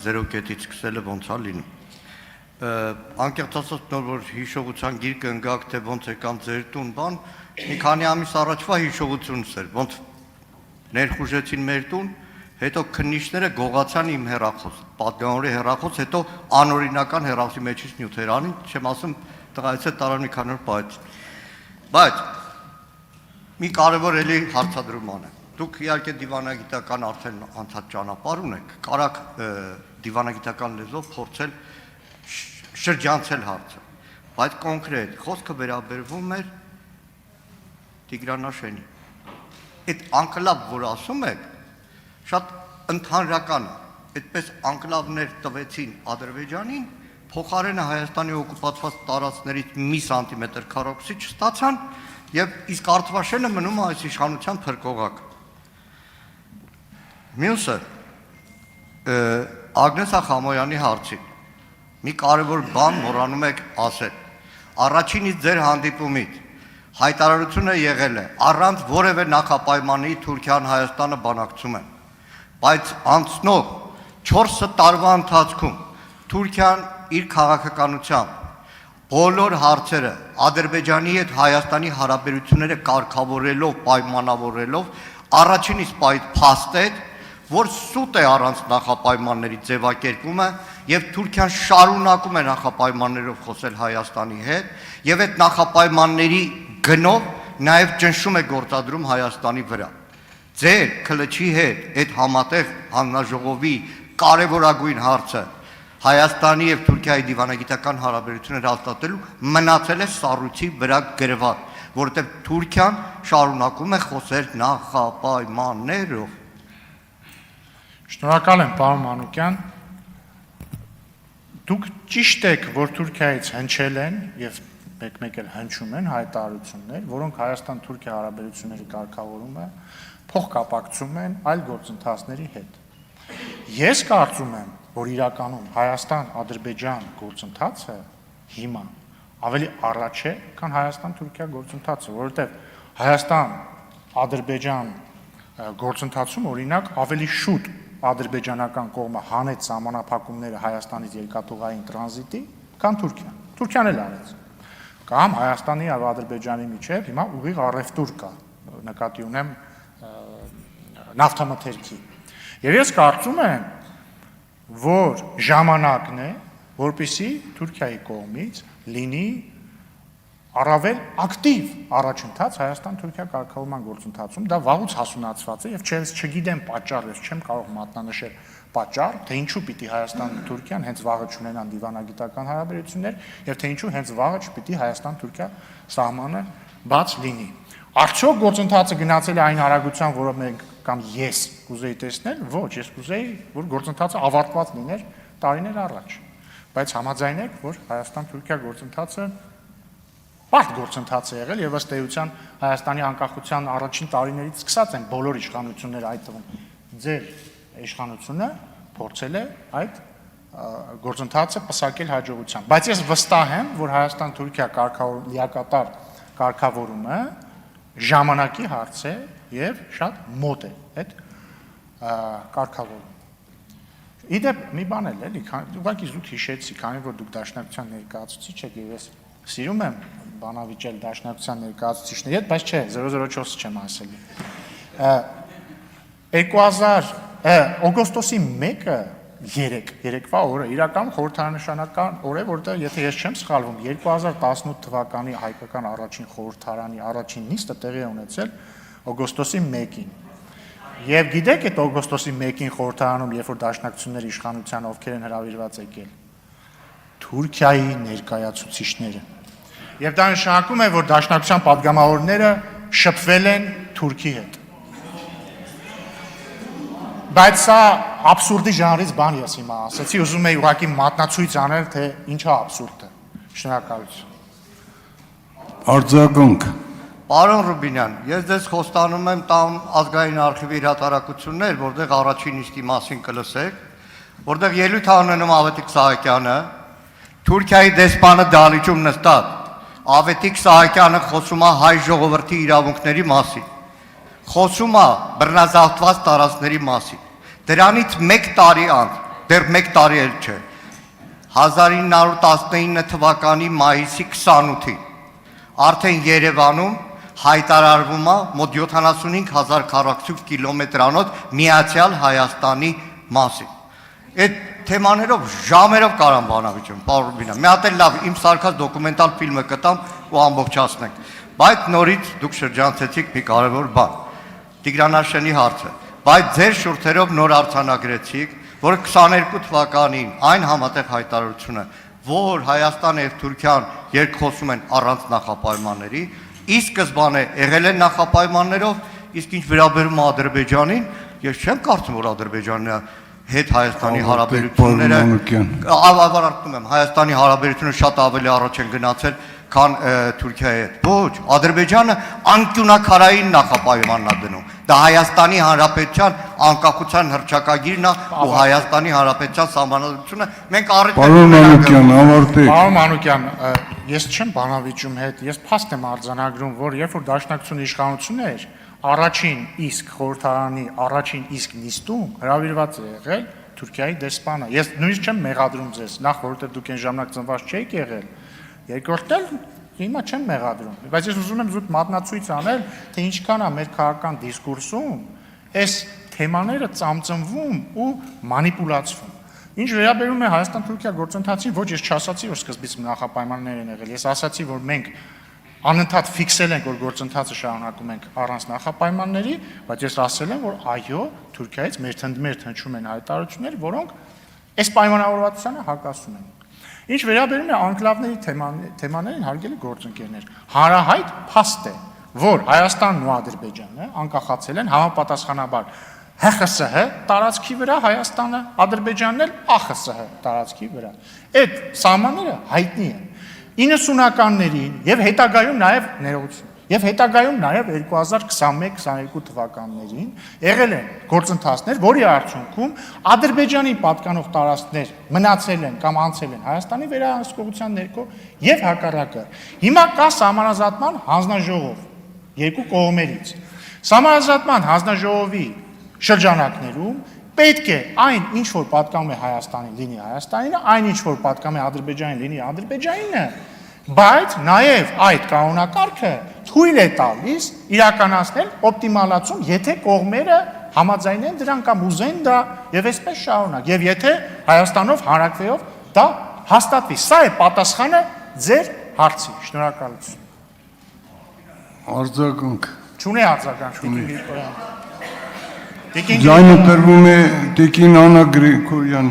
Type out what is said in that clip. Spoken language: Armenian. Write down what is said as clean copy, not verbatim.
Zero կետից սկսելը ոնց է լինում։ Անկեղծ ասած նոր որ հիշողության գիրքը ընկակ թե ոնց եկան ձեր տուն բան, մի քանի ամիս առաջվա հիշողությունս էր, ոնց ներխուժեցին մեր տուն, հետո քննիչները գողացան իմ հեռախոս, պատգամավորի հեռախոս, հետո անօրինական հեռախոսի մեջից նյութեր անին, չեմ ասում տղայից է տարան մի քանի օր բայց մի կարևոր էլի հարցադրում է։ Դուք իհարկե դիվանագիտական արդեն անցած ճանապարհ ունեք, կարաք դիվանագիտական լեզվով փորձել շրջանցել հարցը, բայց կոնկրետ խոսքը վերաբերվում էր Տիգրանաշենի։ Այդ անկլավ, որ ասում եք, շատ ընդհանրական է, այդպես անկլավներ տվեցին Ադրբեջանին, փոխարենը Հայաստանի օկուպացված տարածքներից մի սանտիմետր քառակուսի չստացան, եւ իսկ Արցախը մնում է այս իշխանության փրկողակ։ Մյուսը Ագնես Ախամոյանի հարցին մի կարևոր բան մոռանում եք ասել։ Առաջինից ձեր հանդիպումից հայտարարությունը եղել է առանց որևէ նախապայմանի Թուրքիան Հայաստանը բանակցում են, բայց անցնող 4 տարվա ընթացքում Թուրքիան իր քաղաքականությամբ բոլոր հարցերը Ադրբեջանի հետ Հայաստանի հարաբերությունները կարգավորելով, պայմանավորելով առաջինից փաստ է, որ սուտ է առանց նախապայմանների ձևակերպումը եւ Թուրքիան շարունակում է նախապայմաններով խոսել Հայաստանի հետ եւ այդ նախապայմանների գնով նաեւ ճնշում է գործադրում Հայաստանի վրա։ Ձեր քլչի հետ այդ համատեղ հանձնաժողովի կարևորագույն հարցը Հայաստանի եւ Թուրքիայի դիվանագիտական հարաբերությունները հաստատելու մնացել է սառույցի վրա գրված, որովհետեւ Թուրքիան շարունակում է խոսել նախապայմաններով։ Շնորհակալ եմ, պարոն Մանուկյան։ Դուք ճիշտ եք, որ Թուրքիայից հնչել են եւ մեկ-մեկ էլ հնչում են հայտարարություններ, որոնք Հայաստան-Թուրքիա հարաբերությունների կարգավորումը փոխկապակցում են այլ գործընթացների հետ։ Ես կարծում եմ, որ իրականում Հայաստան-Ադրբեջան գործընթացը հիմա ավելի առաջ է, քան Հայաստան-Թուրքիա գործընթացը, որովհետեւ Հայաստան-Ադրբեջան գործընթացում օրինակ ավելի շուտ ադրբեջանական կողմը հանեց սահմանափակումները Հայաստանից երկաթուղային տրանզիտի, քան Թուրքիան։ Թուրքիան էլ արեց։ Կամ Հայաստանի եւ Ադրբեջանի միջեւ հիմա ուղիղ առևտուր կա, նկատի ունեմ նավթամթերքի։ Եվ ես կարծում եմ, որ ժամանակն է, որպեսզի Թուրքիայի կողմից լինի առավել ակտիվ առաջընթաց Հայաստան-Թուրքիա կարգավորման գործընթացում, դա վաղուց հասունացված է եւ չգիտեմ պատճառը, չեմ կարող մատնանշել պատճառ, թե ինչու պիտի Հայաստան-Թուրքիան հենց վաղը չունենան դիվանագիտական հարաբերություններ եւ թե ինչու հենց վաղը չպիտի Հայաստան-Թուրքիա սահմանը բաց լինի։ Արդյոք գործընթացը գնացել է այն արագության, որը մենք կամ ես կուզեի տեսնել, ոչ, ես կուզեի, որ գործընթացը ավարտված լիներ տարիներ առաջ։ Բայց համաձայնեք, որ Հայաստան-Թուրքիա գործընթացը բարդ գործընթաց է եղել եւ ըստ էության Հայաստանի անկախության առաջին տարիներից սկսած են բոլոր իշխանությունները, այդ թվում ձեր իշխանությունը փորձել է այդ գործընթացը պսակել հաջողությամբ։ Բայց ես վստահ եմ, որ Հայաստան-Թուրքիա լիակատար կարգավորումը ժամանակի հարց է եւ շատ մոտ է այդ կարգավորումը։ Իդեպ մի բան էլ էլի, ուղղակի զուտ հիշեցի, քանի որ դուք դաշնակցության ներկայացուցիչ եք եւ ես սիրում եմ բանավիճել դաշնակցության ներկայացուցիչների հետ, բայց չէ, 004 չեմ ասելի։ 2000 օգոստոսի 1-ը 3-ва օրը իրական խորհրդարանշանական օր է, որտեղ եթե ես չեմ սխալվում, 2018 թվականի հայկական առաջին խորհրդարանի առաջին նիստը տեղի է ունեցել օգոստոսի 1-ին։ Եվ գիտեք այդ օգոստոսի 1-ին խորհրդարանում, երբ որ դաշնակցությունների իշխանության ովքեր են հրավիրված եկել, Թուրքիայի ներկայացուցիչները։ Եվ դա նշանակում է, որ դաշնակցության պատգամավորները շփվել են Թուրքի հետ։ Բայց սա աբսուրդի ժանրից բան ես հիմա ասացի, ուզում եի ուղղակի մատնացույց անել, թե ինչա աբսուրդը։ Շնորհակալություն։ Արձագանք։ Պարոն Ռուբինյան, ես ձեզ խոստանում եմ տան ազգային արխիվի հրատարակություններ, որտեղ առաջին նիստի մասին կլսեք, որտեղ ելույթ ունենում Ավետիք Սահակյանը, Թուրքիայի դեսպանը դալիճում նստած, Ավետիք Սահակյանը խոսում է հայ ժողովրդի իրավունքների մասին, խոսում է բռնազավթված տարածքների մասին։ Դրանից 1 տարի անց դեռ 1 տարի էլ չէ։ 1919 թվականի մայիսի 28-ին արդեն Երևանում հայտարարվում է մոտ 75000 քառակուսի կիլոմետրանոց Միացյալ Հայաստանի մասին։ Այդ թեմաներով ժամերով կարամ բանավիճեմ, պարոն Ռուբինյան։ Մի հատ էլ լավ իմ սարքած դոկումենտալ ֆիլմը կտամ ու ամբողջացնենք։ Բայց նորից դուք շրջանցեցիք մի կարևոր բան։ Տիգրանաշենի հարցը։ Բայց ձեր շուրթերով նոր արձանագրեցիք, որ 22 թվականին այն համատեղ հայտարարությունը, որ Հայաստանը եւ Թուրքիան երկխոսում են առանց նախապայմանների, ի սկզբանե եղել են նախապայմաններով, իսկ ինչ վերաբերում է Ադրբեջանին, ես չեմ կարծում, որ Ադրբեջանը հետ Հայաստանի հարաբերությունները ավարտում եմ, Հայաստանի հարաբերությունները շատ ավելի առաջ են գնացել, քան Թուրքիայի հետ։ Ոչ, Ադրբեջանը անկյունակարային նախապայմանն է դնում։ Դա Հայաստանի Հանրապետության անկախության հռչակագիրն է ու Հայաստանի Հանրապետության սահմանադրությունը։ Մենք առիթ Պարոն Մանուկյան, ավարտեք։ Պարոն Մանուկյան, ես չեմ բանավիճում հետ, ես փաստ եմ արձանագրում, որ երբ որ Դաշնակցությունը իշխանություն էր, առաջին իսկ խորհրդարանի առաջին իսկ նիստում հրավիրված է եղել Թուրքիայի դեսպանը։ Ես նույնիսկ չեմ մեղադրում ձեզ, նախ որովհետև դուք այն ժամանակ ծնված չէիք եղել, երկրորդն էլ հիմա չեմ մեղադրում, բայց ես ուզում եմ զուտ մատնացույց անել, թե ինչքան է մեր քաղաքական դիսկուրսում այս թեմաները ծամծմվում ու մանիպուլացվում։ Ինչ վերաբերում է Հայաստան-Թուրքիա գործընթացին, ոչ ես չասացի, որ սկզբից նախապայմաններ են եղել, ես ասացի, որ մենք անընդհատ ֆիքսել ենք, որ գործընթացը շարունակում ենք առանց նախապայմանների, բայց ես ասել եմ, որ այո, Թուրքիայից մեր հնչում են հայտարարություններ, որոնք այս պայմանավորվածությանը հակասում են։ Ինչ վերաբերում է անկլավների թեմաներին, հարգելի գործընկերներ, հանրահայտ փաստ է, որ Հայաստանն ու Ադրբեջանը անկախացել են համապատասխանաբար ՀԽՍՀ տարածքի վրա, Հայաստանը, Ադրբեջանն էլ ԱԽՍՀ տարածքի վրա։ Այդ սահմանները հայտնի են 90-ականներին եւ հետագայում նաեւ ներողություն եւ հետագայում նաեւ 2021-22 թվականներին եղել են գործընթացներ, որի արդյունքում Ադրբեջանի պատկանող տարածքներ մնացել են կամ անցել են Հայաստանի վերահսկողության ներքո եւ հակառակը։ Հիմա կա սահմանազատման հանձնաժողով երկու կողմերից։ Սահմանազատման հանձնաժողովի շրջանակներում պետք է այն ինչ որ պատկանում է Հայաստանին լինի Հայաստանին, այն ինչ որ պատկանում է Ադրբեջանին լինի Ադրբեջանինը, բայց նաև այդ կանոնակարգը թույլ է տալիս իրականացնել օպտիմալացում, եթե կողմերը համաձայնեն դրան կամ ուզեն դա եւ այսպես շարունակ, եւ եթե Հայաստանով հանրակրվեով դա հաստատվի։ Սա է պատասխանը ձեր հարցի։ Շնորհակալություն։ Արձագանք։ Չունի արձագանք, Տիկին Գրիգորյան։ Ձայնը տրվում է Տիկին Աննա Գրիգորյան։